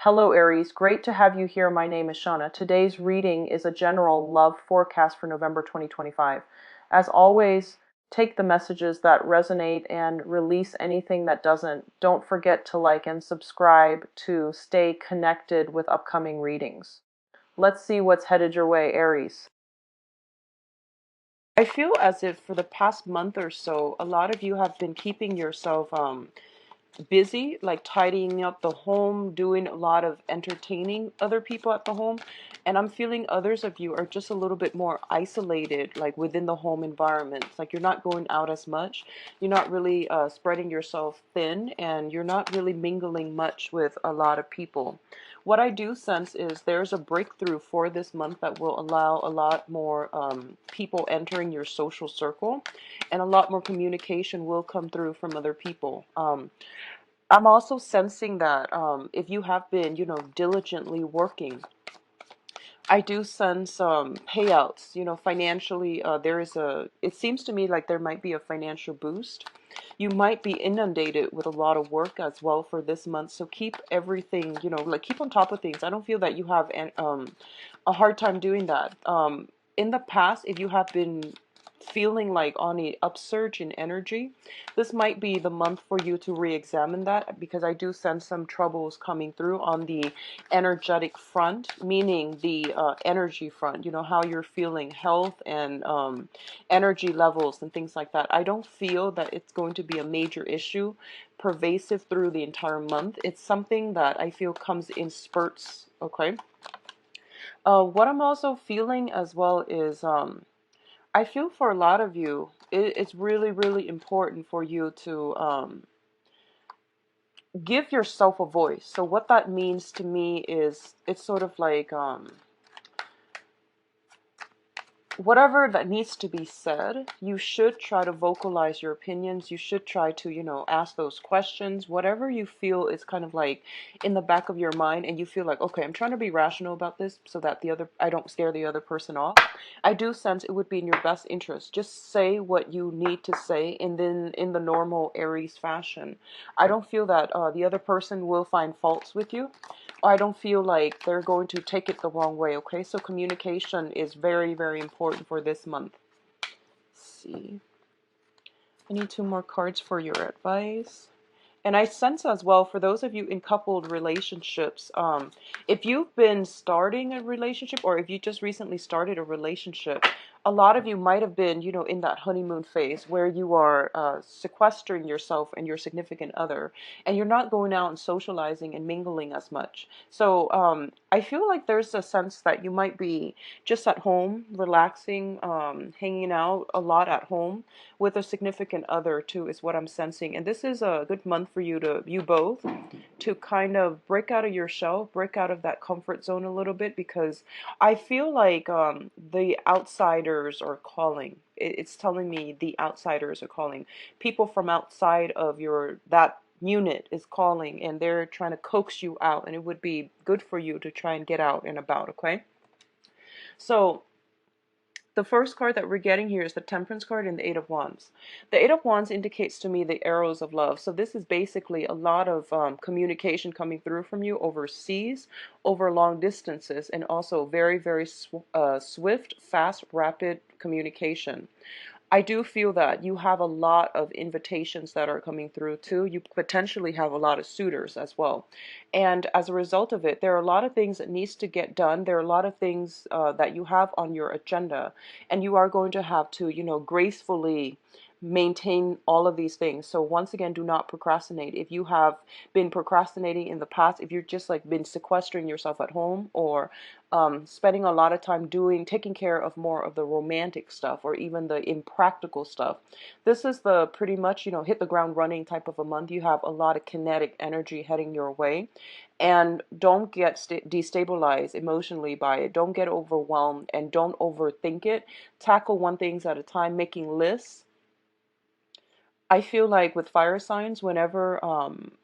Hello, Aries. Great to have you here. My name is Shauna. Today's reading is a general love forecast for November 2025. As always, take the messages that resonate and release anything that doesn't. Don't forget to like and subscribe to stay connected with upcoming readings. Let's see what's headed your way, Aries. I feel as if for the past month or so, a lot of you have been keeping yourself busy, like tidying up the home, doing a lot of entertaining other people at the home. And I'm feeling others of you are just a little bit more isolated, like within the home environment. It's like you're not going out as much. You're not really spreading yourself thin, and you're not really mingling much with a lot of people. What I do sense is there's a breakthrough for this month that will allow a lot more people entering your social circle, and a lot more communication will come through from other people. I'm also sensing that if you have been, diligently working, I do sense payouts, financially. It seems to me like there might be a financial boost. You might be inundated with a lot of work as well for this month. So keep everything, like keep on top of things. I don't feel that you have a hard time doing that. In the past, if you have been feeling like on a upsurge in energy, this might be the month for you to re-examine that, because I do sense some troubles coming through on the energetic front, meaning the energy front, how you're feeling, health and energy levels and things like that. I don't feel that it's going to be a major issue pervasive through the entire month. It's something that I feel comes in spurts, okay? What I'm also feeling as well is I feel for a lot of you, it's really, really important for you to give yourself a voice. So what that means to me is it's sort of like whatever that needs to be said, you should try to vocalize your opinions. You should try to, ask those questions. Whatever you feel is kind of like in the back of your mind, and you feel like, okay, I'm trying to be rational about this so that I don't scare the other person off. I do sense it would be in your best interest. Just say what you need to say, and then in the normal Aries fashion. I don't feel that the other person will find faults with you. I don't feel like they're going to take it the wrong way, okay? So communication is very, very important for this month. Let's see. I need two more cards for your advice. And I sense as well, for those of you in coupled relationships, if you've been starting a relationship, or if you just recently started a relationship, a lot of you might have been, in that honeymoon phase where you are sequestering yourself and your significant other, and you're not going out and socializing and mingling as much. So I feel like there's a sense that you might be just at home, relaxing, hanging out a lot at home with a significant other too, is what I'm sensing. And this is a good month for you both to kind of break out of your shell, break out of that comfort zone a little bit, because I feel like the outsiders are calling. It's telling me the outsiders are calling. People from outside of that unit is calling, and they're trying to coax you out, and it would be good for you to try and get out and about, okay? So the first card that we're getting here is the Temperance card and the Eight of Wands. The Eight of Wands indicates to me the arrows of love. So this is basically a lot of communication coming through from you overseas, over long distances, and also very, very swift, fast, rapid communication. I do feel that you have a lot of invitations that are coming through too. You potentially have a lot of suitors as well. And as a result of it, there are a lot of things that needs to get done. There are a lot of things that you have on your agenda, and you are going to have to, gracefully maintain all of these things. So once again, do not procrastinate. If you have been procrastinating in the past, if you're just like been sequestering yourself at home, or spending a lot of time taking care of more of the romantic stuff, or even the impractical stuff, this is the pretty much, hit the ground running type of a month. You have a lot of kinetic energy heading your way, and don't get destabilized emotionally by it. Don't get overwhelmed, and don't overthink it. Tackle one things at a time, making lists. I feel like with fire signs, whenever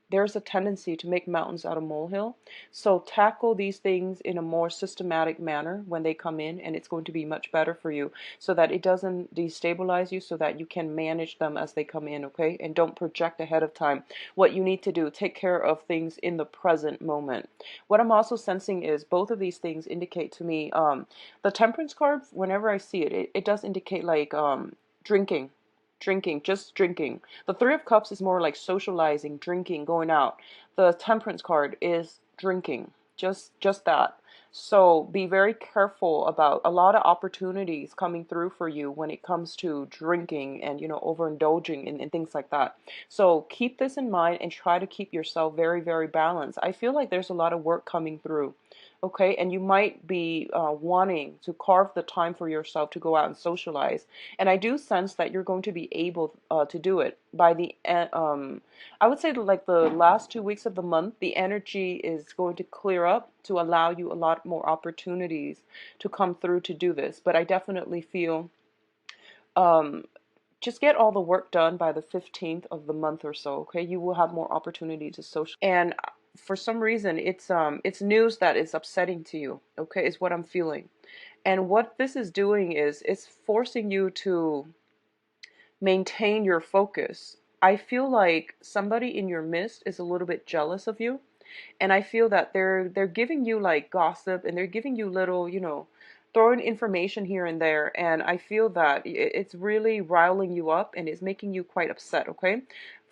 there's a tendency to make mountains out of molehill. So tackle these things in a more systematic manner when they come in, and it's going to be much better for you so that it doesn't destabilize you, so that you can manage them as they come in, okay? And don't project ahead of time what you need to do. Take care of things in the present moment. What I'm also sensing is both of these things indicate to me, the temperance card, whenever I see it, it does indicate like drinking. Drinking, just drinking. The Three of Cups is more like socializing, drinking, going out. The Temperance card is drinking, just that. So be very careful about a lot of opportunities coming through for you when it comes to drinking and, you know, overindulging and things like that. So keep this in mind and try to keep yourself very, very balanced. I feel like there's a lot of work coming through. Okay, and you might be wanting to carve the time for yourself to go out and socialize. And I do sense that you're going to be able to do it by the I would say like the last 2 weeks of the month. The energy is going to clear up to allow you a lot more opportunities to come through to do this. But I definitely feel um, just get all the work done by the 15th of the month or so. Okay, you will have more opportunity to social. And for some reason, it's news that is upsetting to you. Okay, is what I'm feeling. And what this is doing is it's forcing you to maintain your focus. I feel like somebody in your midst is a little bit jealous of you, and I feel that they're giving you like gossip, and they're giving you little, you know, throwing information here and there, and I feel that it's really riling you up and it's making you quite upset, okay?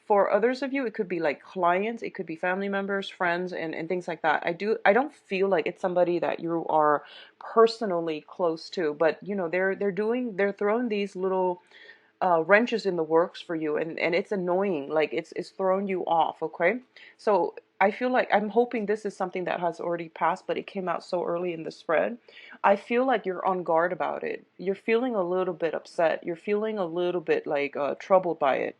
For others of you, it could be like clients, it could be family members, friends, and things like that. I don't feel like it's somebody that you are personally close to, but you know, they're throwing these little wrenches in the works for you, and it's annoying, like it's thrown you off, okay? So I feel like I'm hoping this is something that has already passed, but it came out so early in the spread. I feel like you're on guard about it. You're feeling a little bit upset. You're feeling a little bit like troubled by it.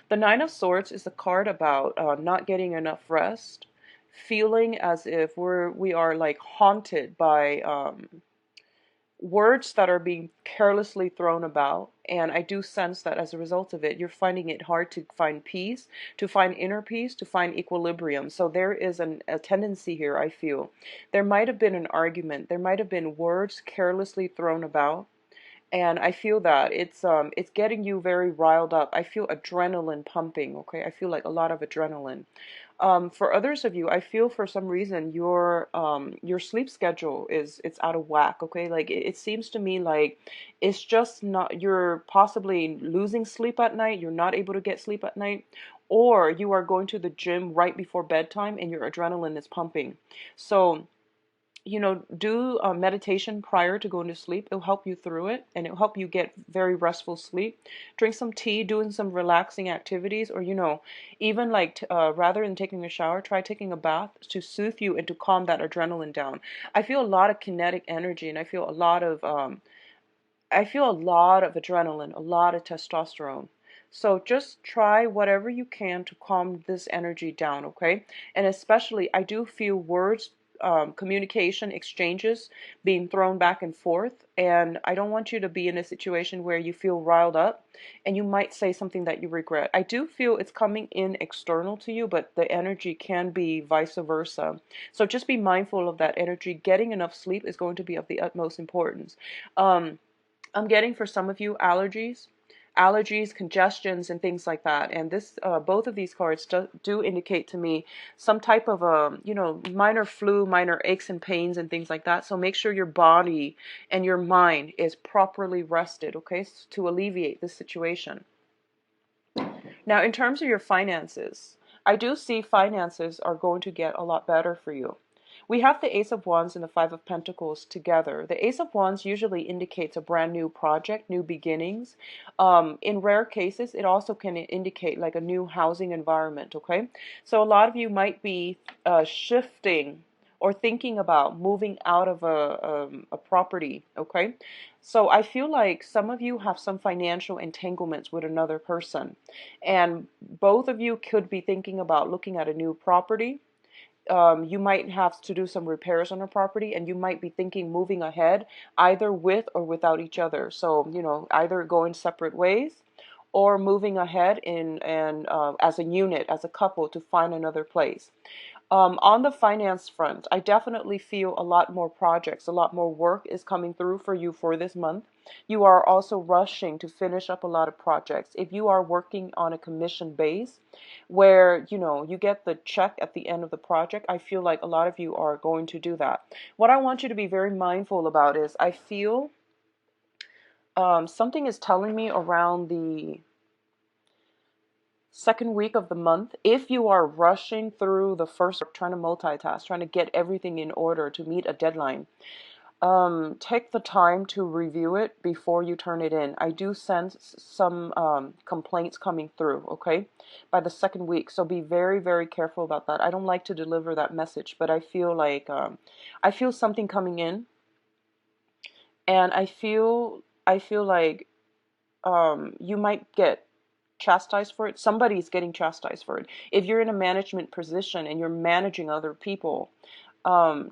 The Nine of Swords is a card about not getting enough rest, feeling as if we are like haunted by words that are being carelessly thrown about. And I do sense that as a result of it, you're finding it hard to find peace, to find inner peace, to find equilibrium. So there is a tendency here, I feel. There might have been an argument. There might have been words carelessly thrown about. And I feel that it's getting you very riled up. I feel adrenaline pumping, okay? I feel like a lot of adrenaline. For others of you, I feel for some reason your sleep schedule is it's out of whack, okay? Like it seems to me like it's just not, you're possibly losing sleep at night, you're not able to get sleep at night, or you are going to the gym right before bedtime and your adrenaline is pumping. So you know, do meditation prior to going to sleep. It'll help you through it, and it'll help you get very restful sleep. Drink some tea, doing some relaxing activities, or, you know, even like rather than taking a shower, try taking a bath to soothe you and to calm that adrenaline down. I feel a lot of kinetic energy, and I feel a lot of adrenaline, a lot of testosterone. So just try whatever you can to calm this energy down, okay? And especially, I do feel words, communication, exchanges being thrown back and forth. And I don't want you to be in a situation where you feel riled up and you might say something that you regret. I do feel it's coming in external to you, but the energy can be vice versa. So just be mindful of that energy. Getting enough sleep is going to be of the utmost importance. I'm getting for some of you allergies, congestions, and things like that. And this, both of these cards do indicate to me some type of you know, minor flu, minor aches and pains, and things like that. So make sure your body and your mind is properly rested, okay, to alleviate this situation. Now, in terms of your finances, I do see finances are going to get a lot better for you. We have the Ace of Wands and the Five of Pentacles together. The Ace of Wands usually indicates a brand new project, new beginnings. In rare cases, it also can indicate like a new housing environment, okay? So a lot of you might be shifting or thinking about moving out of a property, okay? So I feel like some of you have some financial entanglements with another person, and both of you could be thinking about looking at a new property. You might have to do some repairs on a property, and you might be thinking moving ahead either with or without each other. So, you know, either going separate ways, or moving ahead in and as a unit, as a couple, to find another place. On the finance front, I definitely feel a lot more projects, a lot more work is coming through for you for this month. You are also rushing to finish up a lot of projects. If you are working on a commission base where, you get the check at the end of the project, I feel like a lot of you are going to do that. What I want you to be very mindful about is I feel something is telling me around the second week of the month, if you are rushing through the first, trying to multitask, trying to get everything in order to meet a deadline, take the time to review it before you turn it in. I do sense some complaints coming through, okay, by the second week. So be very, very careful about that. I don't like to deliver that message, but I feel like I feel something coming in, and I feel like you might get chastised for it. Somebody's getting chastised for it. If you're in a management position and you're managing other people,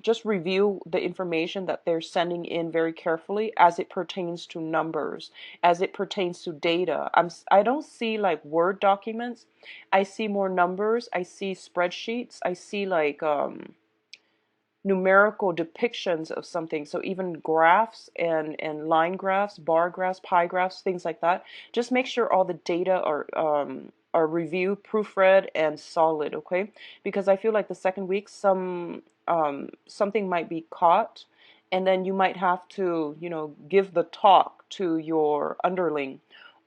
just review the information that they're sending in very carefully as it pertains to numbers, as it pertains to data. I don't see like Word documents. I see more numbers. I see spreadsheets. I see like numerical depictions of something. So even graphs and line graphs, bar graphs, pie graphs, things like that. Just make sure all the data are reviewed, proofread, and solid. Okay, because I feel like the second week something might be caught, and then you might have to give the talk to your underling,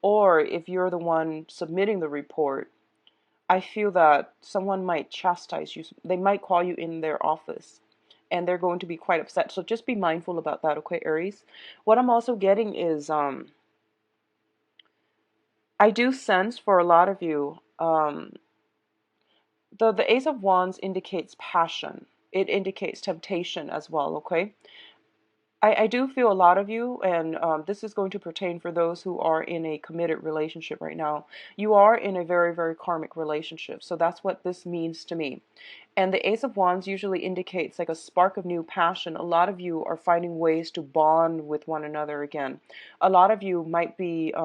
or if you're the one submitting the report. I feel that someone might chastise you. They might call you in their office and they're going to be quite upset. So just be mindful about that, okay, Aries? What I'm also getting is I do sense for a lot of you, the Ace of Wands indicates passion. It indicates temptation as well, okay? I do feel a lot of you, and this is going to pertain for those who are in a committed relationship right now. You are in a very, very karmic relationship. So that's what this means to me. And the Ace of Wands usually indicates like a spark of new passion. A lot of you are finding ways to bond with one another again. A lot of you might be,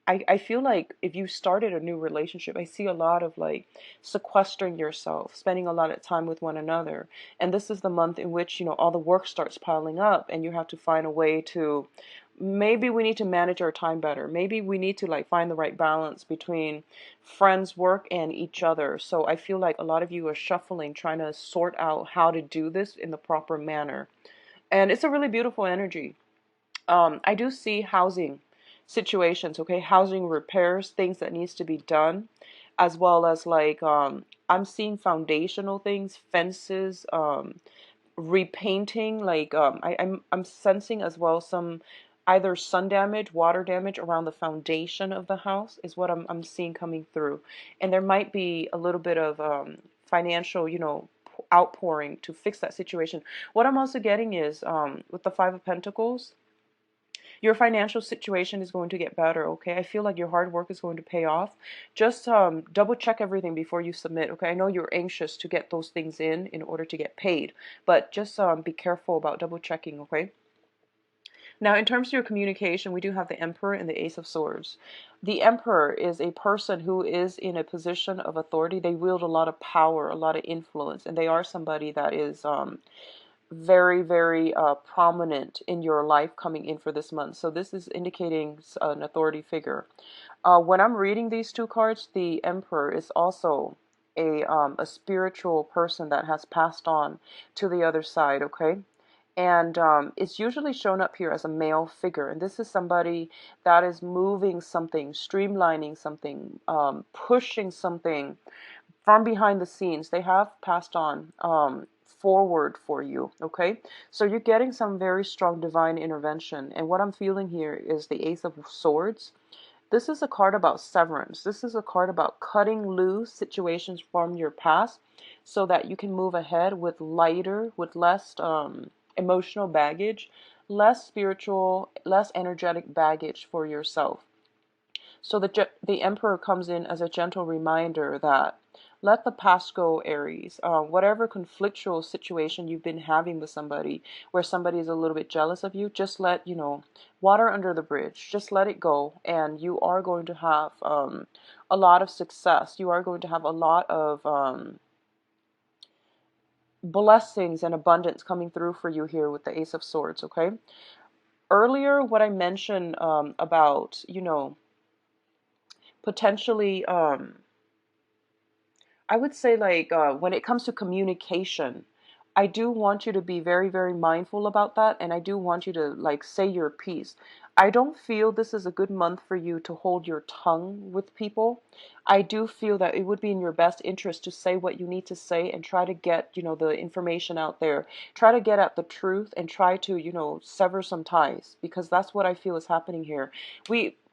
I feel like if you started a new relationship, I see a lot of like sequestering yourself, spending a lot of time with one another. And this is the month in which, all the work starts piling up and you have to find a way to, maybe we need to manage our time better. Maybe we need to like find the right balance between friends, work, and each other. So I feel like a lot of you are shuffling, trying to sort out how to do this in the proper manner. And it's a really beautiful energy. I do see housing situations, okay, housing repairs, things that needs to be done, as well as like I'm seeing foundational things, fences, repainting, like I'm sensing as well some either sun damage, water damage around the foundation of the house is what I'm seeing coming through. And there might be a little bit of financial, outpouring to fix that situation. What I'm also getting is with the Five of Pentacles, your financial situation is going to get better, okay? I feel like your hard work is going to pay off. Just double check everything before you submit, okay? I know you're anxious to get those things in order to get paid, but just be careful about double checking, okay? Now, in terms of your communication, we do have the Emperor and the Ace of Swords. The Emperor is a person who is in a position of authority. They wield a lot of power, a lot of influence, and they are somebody that is very, very prominent in your life coming in for this month. So this is indicating an authority figure. When I'm reading these two cards, the Emperor is also a spiritual person that has passed on to the other side, okay? And it's usually shown up here as a male figure. And this is somebody that is moving something, streamlining something, pushing something from behind the scenes. They have passed on forward for you, okay? So you're getting some very strong divine intervention. And what I'm feeling here is the Ace of Swords. This is a card about severance. This is a card about cutting loose situations from your past so that you can move ahead with lighter, with less emotional baggage, less spiritual, less energetic baggage for yourself. So the Emperor comes in as a gentle reminder that Let the past go, Aries. Whatever conflictual situation you've been having with somebody, where somebody is a little bit jealous of you, just let, water under the bridge. Just let it go, and you are going to have a lot of success. You are going to have a lot of blessings and abundance coming through for you here with the Ace of Swords, okay? Earlier, what I mentioned about, potentially, I would say, like, when it comes to communication, I do want you to be very, very mindful about that. And I do want you to, like, say your piece. I don't feel this is a good month for you to hold your tongue with people. I do feel that it would be in your best interest to say what you need to say and try to get, the information out there. Try to get at the truth and try to, sever some ties, because that's what I feel is happening here.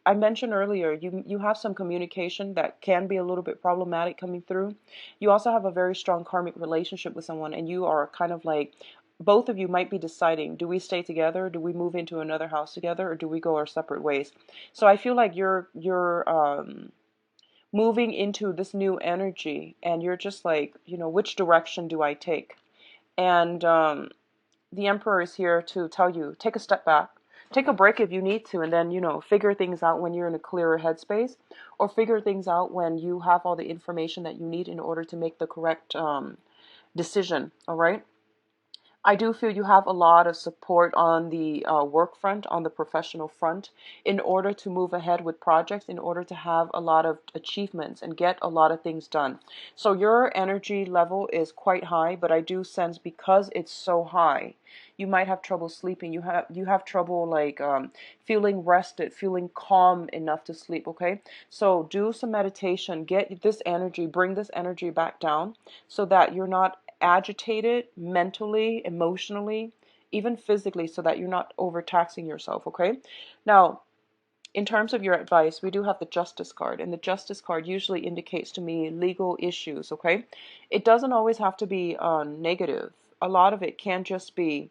I mentioned earlier, you have some communication that can be a little bit problematic coming through. You also have a very strong karmic relationship with someone, and you are kind of like, both of you might be deciding, do we stay together, do we move into another house together, or do we go our separate ways? So I feel like you're moving into this new energy, and you're just like, which direction do I take? And the Emperor is here to tell you, take a step back. Take a break if you need to, and then, figure things out when you're in a clearer headspace, or figure things out when you have all the information that you need in order to make the correct decision, all right? I do feel you have a lot of support on the work front, on the professional front, in order to move ahead with projects, in order to have a lot of achievements and get a lot of things done. So your energy level is quite high, but I do sense, because it's so high, you might have trouble sleeping. You have trouble, like, feeling rested, feeling calm enough to sleep, okay? So do some meditation, get this energy, bring this energy back down, so that you're not agitated mentally, emotionally, even physically, so that you're not overtaxing yourself, okay? Now, in terms of your advice, we do have the Justice card, and the Justice card usually indicates to me legal issues, okay? It doesn't always have to be negative. A lot of it can just be,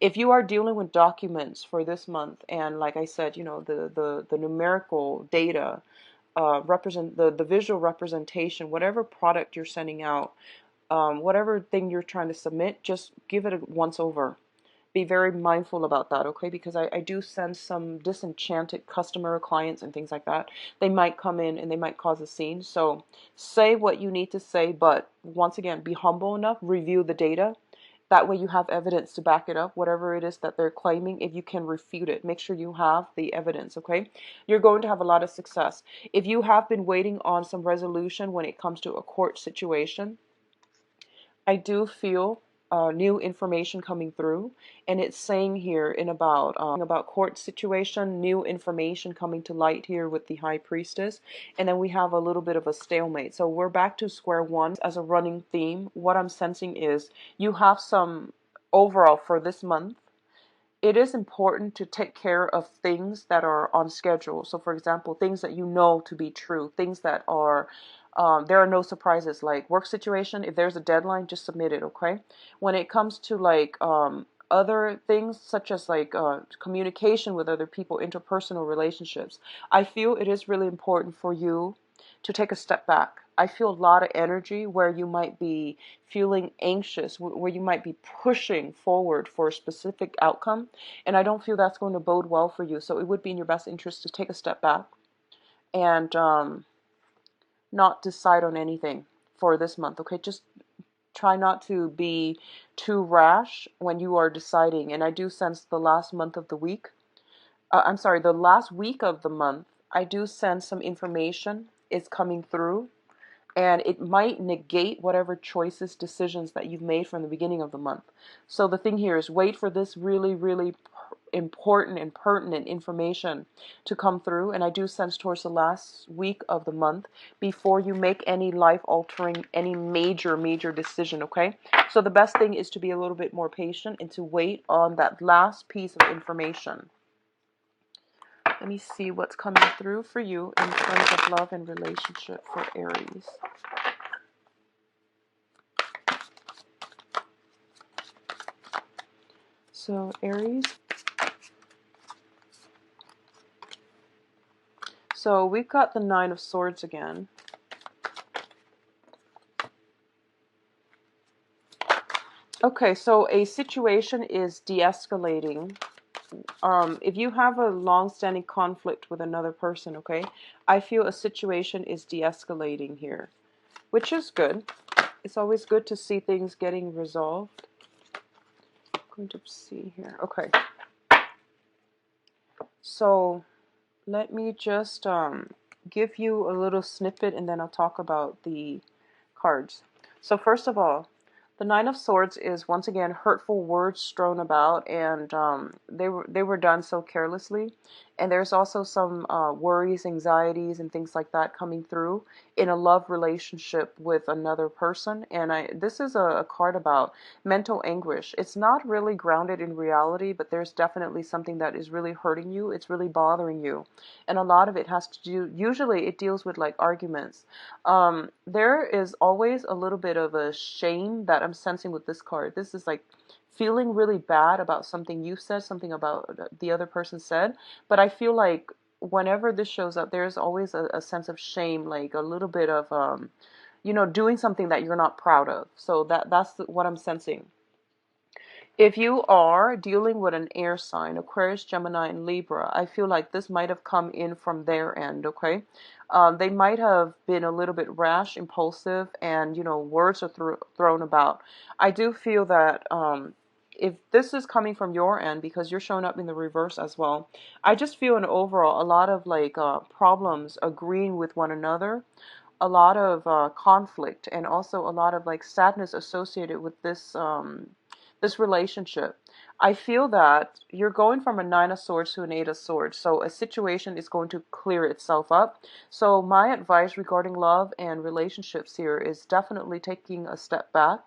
if you are dealing with documents for this month, and like I said, the numerical data, represent the visual representation, whatever product you're sending out, whatever thing you're trying to submit, just give it a once over. Be very mindful about that, okay? Because I do sense some disenchanted customer or clients and things like that. They might come in and they might cause a scene. So say what you need to say, but once again, be humble enough, review the data. That way you have evidence to back it up, whatever it is that they're claiming. If you can refute it, make sure you have the evidence, okay? You're going to have a lot of success. If you have been waiting on some resolution when it comes to a court situation, I do feel new information coming through, and it's saying here in about court situation, new information coming to light here with the High Priestess, and then we have a little bit of a stalemate. So we're back to square one as a running theme. What I'm sensing is you have some overall for this month. It is important to take care of things that are on schedule. So, for example, things that you know to be true, things that are, there are no surprises, like work situation. If there's a deadline, just submit it, okay? When it comes to, like, other things such as, like, communication with other people, interpersonal relationships, I feel it is really important for you to take a step back. I feel a lot of energy where you might be feeling anxious, where you might be pushing forward for a specific outcome, and I don't feel that's going to bode well for you. So it would be in your best interest to take a step back and not decide on anything for this month, okay? Just try not to be too rash when you are deciding. And I do sense the last month of the week, the last week of the month, I do sense some information is coming through, and it might negate whatever choices, decisions that you've made from the beginning of the month. So the thing here is, wait for this really, really important and pertinent information to come through, and I do sense towards the last week of the month before you make any life-altering, any major decision, okay? So the best thing is to be a little bit more patient and to wait on that last piece of information. Let me see what's coming through for you in terms of love and relationship for Aries. So Aries. So we've got the Nine of Swords again. Okay, so a situation is de-escalating. If you have a long-standing conflict with another person, okay, I feel a situation is de-escalating here, which is good. It's always good to see things getting resolved. I'm going to see here. Okay, so let me just give you a little snippet and then I'll talk about the cards. So first of all, the Nine of Swords is once again hurtful words strewn about, and they were done so carelessly. And there's also some worries, anxieties, and things like that coming through in a love relationship with another person. And this is a card about mental anguish. It's not really grounded in reality, but there's definitely something that is really hurting you. It's really bothering you, and a lot of it has to do. Usually, it deals with like arguments. There is always a little bit of a shame that I'm sensing with this card. This is like feeling really bad about something you said, something about the other person said. But I feel like whenever this shows up, there's always a sense of shame, like a little bit of, doing something that you're not proud of. So that's what I'm sensing. If you are dealing with an air sign, Aquarius, Gemini, and Libra, I feel like this might have come in from their end, okay? They might have been a little bit rash, impulsive, and, words are thrown about. I do feel that if this is coming from your end, because you're showing up in the reverse as well, I just feel in overall a lot of like problems agreeing with one another, a lot of conflict, and also a lot of like sadness associated with this relationship. I feel that you're going from a Nine of Swords to an Eight of Swords, so a situation is going to clear itself up. So my advice regarding love and relationships here is definitely taking a step back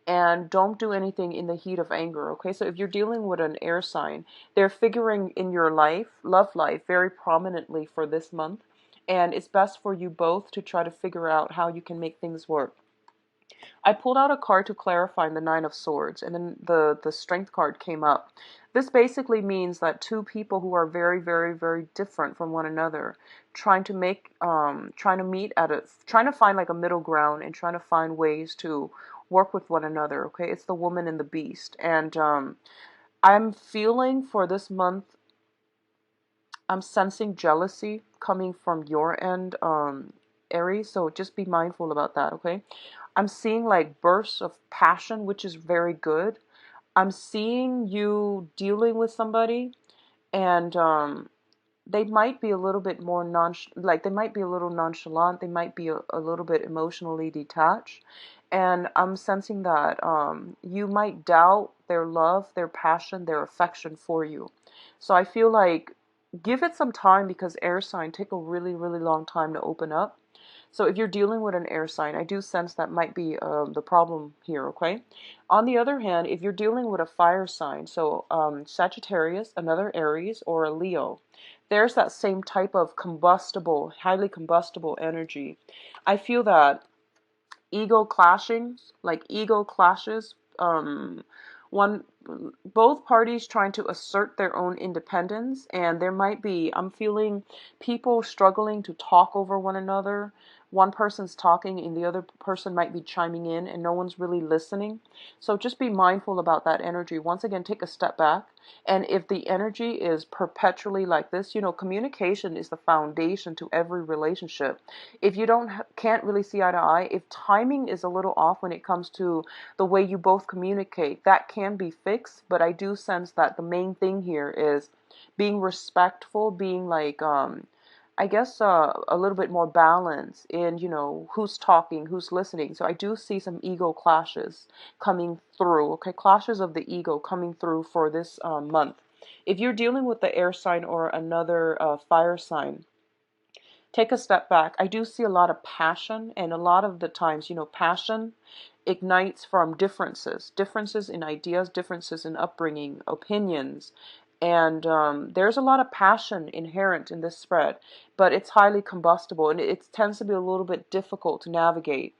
and don't do anything in the heat of anger, okay? So if you're dealing with an air sign, they're figuring in your life, love life, very prominently for this month. And it's best for you both to try to figure out how you can make things work. I pulled out a card to clarify the Nine of Swords, and then the Strength card came up. This basically means that two people who are very, very, very different from one another, trying to meet trying to find like a middle ground and trying to find ways to work with one another. Okay, it's the woman and the beast, and I'm feeling for this month. I'm sensing jealousy coming from your end, Aries. So just be mindful about that. Okay. I'm seeing like bursts of passion, which is very good. I'm seeing you dealing with somebody, and they might be a little bit more like they might be a little nonchalant. They might be a little bit emotionally detached, and I'm sensing that you might doubt their love, their passion, their affection for you. So I feel like give it some time, because air sign take a really, really long time to open up. So if you're dealing with an air sign, I do sense that might be the problem here, okay? On the other hand, if you're dealing with a fire sign, so Sagittarius, another Aries, or a Leo, there's that same type of combustible, highly combustible energy. I feel that ego clashes, one both parties trying to assert their own independence, and there might be, I'm feeling people struggling to talk over one another. One person's talking and the other person might be chiming in and no one's really listening. So just be mindful about that energy. Once again, take a step back. And if the energy is perpetually like this, communication is the foundation to every relationship. If you can't really see eye to eye, if timing is a little off when it comes to the way you both communicate, that can be fixed. But I do sense that the main thing here is being respectful, being like, I guess, a little bit more balance in, who's talking, who's listening. So I do see some ego clashes coming through, okay? Clashes of the ego coming through for this month. If you're dealing with the air sign or another fire sign, take a step back. I do see a lot of passion, and a lot of the times, passion ignites from differences in ideas, differences in upbringing, opinions. And there's a lot of passion inherent in this spread, but it's highly combustible, and it tends to be a little bit difficult to navigate.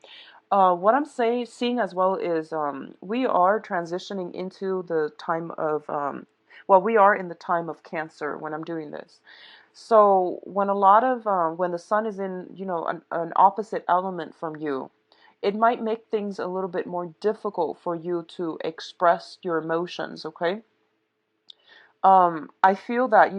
What I'm seeing as well is we are transitioning into the time of, we are in the time of Cancer when I'm doing this. So when a lot of when the sun is in, an opposite element from you, it might make things a little bit more difficult for you to express your emotions, okay? I feel that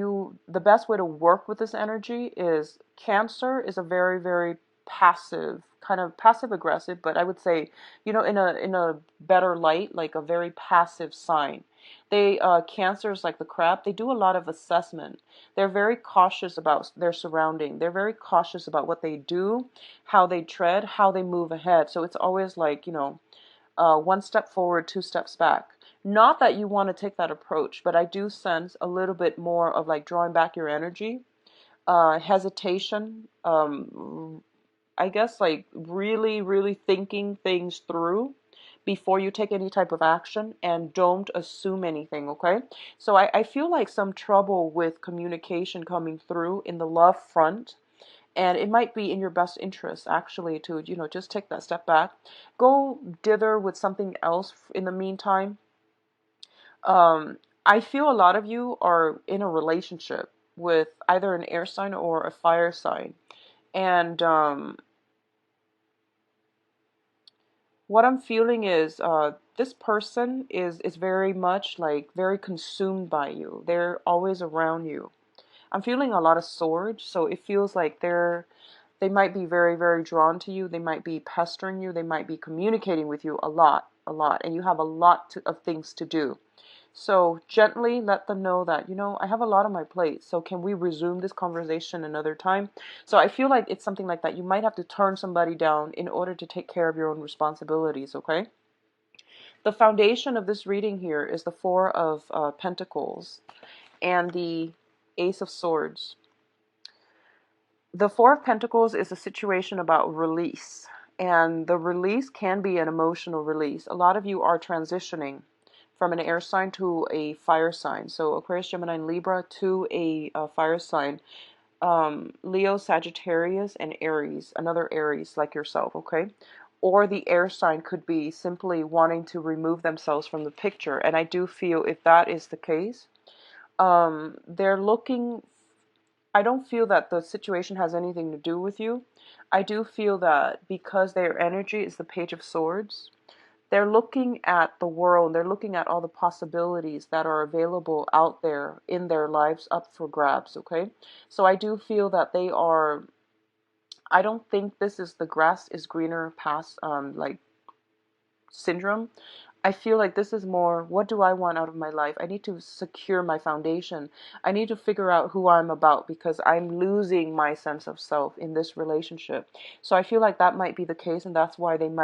the best way to work with this energy is Cancer is a very, very passive, kind of passive aggressive, but I would say, in a better light, like a very passive sign. Cancer is like the crab. They do a lot of assessment. They're very cautious about their surrounding. They're very cautious about what they do, how they tread, how they move ahead. So it's always like, one step forward, two steps back. Not that you want to take that approach, but I do sense a little bit more of like drawing back your energy, hesitation, I guess like really, really thinking things through before you take any type of action, and don't assume anything, okay? So I feel like some trouble with communication coming through in the love front, and it might be in your best interest actually to, just take that step back, go dither with something else in the meantime. I feel a lot of you are in a relationship with either an air sign or a fire sign. And what I'm feeling is this person is very much like very consumed by you. They're always around you. I'm feeling a lot of swords, so it feels like they might be very, very drawn to you. They might be pestering you. They might be communicating with you a lot, and you have a lot of things to do. So gently let them know that, I have a lot on my plate. So can we resume this conversation another time? So I feel like it's something like that. You might have to turn somebody down in order to take care of your own responsibilities, okay? The foundation of this reading here is the Four of Pentacles and the Ace of Swords. The Four of Pentacles is a situation about release, and the release can be an emotional release. A lot of you are transitioning from an air sign to a fire sign. So Aquarius, Gemini, and Libra to a fire sign. Leo, Sagittarius, and Aries, another Aries like yourself, okay? Or the air sign could be simply wanting to remove themselves from the picture. And I do feel if that is the case, they're looking, I don't feel that the situation has anything to do with you. I do feel that because their energy is the Page of Swords, they're looking at the world, they're looking at all the possibilities that are available out there in their lives up for grabs, okay? So I do feel that I don't think this is the grass is greener past, like syndrome. I feel like this is more, what do I want out of my life? I need to secure my foundation. I need to figure out who I'm about because I'm losing my sense of self in this relationship. So I feel like that might be the case, and that's why they might